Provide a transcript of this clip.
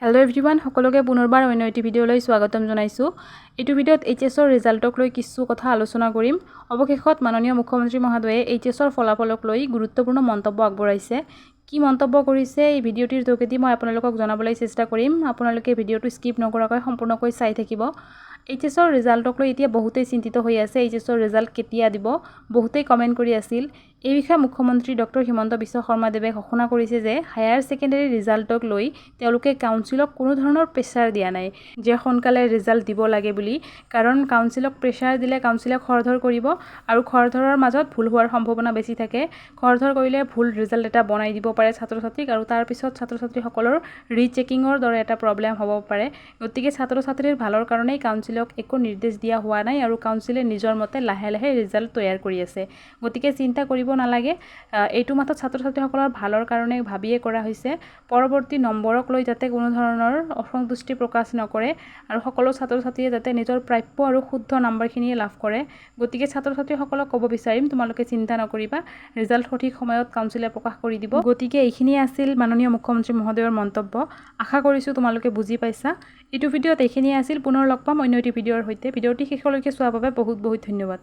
Hello everyone সকলোকে পুনৰবাৰ অন্য এটি ভিডিঅ'লৈ স্বাগতম জনাইছো। এইটো ভিডিঅ'ত এইচএছৰ ৰিজাল্টক লৈ কিছু কথা আলোচনা কৰিম। অৱশেষত মাননীয় মুখ্যমন্ত্ৰী মহোদয়ে এইচএছৰ ফলাফলক লৈ গুৰুত্বপূৰ্ণ মন্তব্য আগবঢ়াইছে। কি মন্তব্য কৰিছে এই ভিডিঅ'টিৰ যোগেদি মই আপোনালোকক জনাবলৈ চেষ্টা কৰিম। আপোনালোকে ভিডিঅ'টো স্কিপ নকৰাকৈ সম্পূৰ্ণকৈ চাই থাকিব। এইচএছৰ ৰিজাল্টক লৈ এতিয়া বহুতেই চিন্তিত হৈ আছে। এইচএছৰ ৰিজাল্ট কেতিয়া দিব বহুতেই কমেন্ট কৰি আছিল। এই বিষয়ে মুখ্যমন্ত্ৰী ডক্টৰ হিমন্ত বিশ্ব শৰ্মাদেৱে ঘোষণা কৰিছে যে হায়াৰ সেকেন্ডাৰী ৰিজাল্টক লৈ তেওঁলোকে কাউন্সিলক কোনো ধৰণৰ প্ৰেছাৰ দিয়া নাই যে সোনকালে ৰিজাল্ট দিব লাগে বুলি, কাৰণ কাউন্সিলক প্ৰেছাৰ দিলে কাউন্সিলক খৰধৰ কৰিব আৰু খৰধৰৰ মাজত ভুল হোৱাৰ সম্ভাৱনা বেছি থাকে। খৰধৰ কৰিলে ভুল ৰিজাল্ট এটা বনাই দিব পাৰে ছাত্ৰ-ছাত্ৰীক আৰু তাৰ পিছত ছাত্ৰ-ছাত্ৰীসকলৰ ৰিচেকিঙৰ দৰে এটা প্ৰব্লেম হ'ব পাৰে। গতিকে ছাত্ৰ-ছাত্ৰীৰ ভালৰ কাৰণেই কাউন্সিলক একো নিৰ্দেশ দিয়া হোৱা নাই আৰু কাউন্সিলে নিজৰ মতে লাহে লাহে ৰিজাল্ট তৈয়াৰ কৰি আছে। গতিকে চিন্তা কৰিব নালাগে, এইটো মাত্ৰ ছাত্ৰ-ছাত্ৰীসকলৰ ভালৰ কাৰণে ভাবিয়ে কৰা হৈছে। পৰৱৰ্তী নম্বৰক লৈ যাতে কোনো ধৰণৰ অসন্তুষ্টি প্ৰকাশ নকৰে আৰু সকলো ছাত্ৰ-ছাত্ৰীয়ে যাতে নিজৰ প্ৰাপ্য আৰু শুদ্ধ নম্বৰখিনি লাভ কৰে। গতিকে ছাত্ৰ-ছাত্ৰীসকলক ক'ব বিচাৰিম, তোমালোকে চিন্তা নকৰিবা, ৰিজাল্ট সঠিক সময়ত কাউন্সিলে প্ৰকাশ কৰি দিব। গতিকে এইখিনি আছিল মাননীয় মুখ্যমন্ত্ৰী মহোদয়ৰ মন্তব্য। আশা কৰিছোঁ তোমালোকে বুজি পাইছা। এইটো ভিডিঅ'ত এইখিনি আছিল। পুনৰ লগ পাম অন্য এটি ভিডিঅ'ৰ সৈতে। ভিডিঅ'টি শেষলৈকে চোৱাৰ বাবে বহুত বহুত ধন্যবাদ।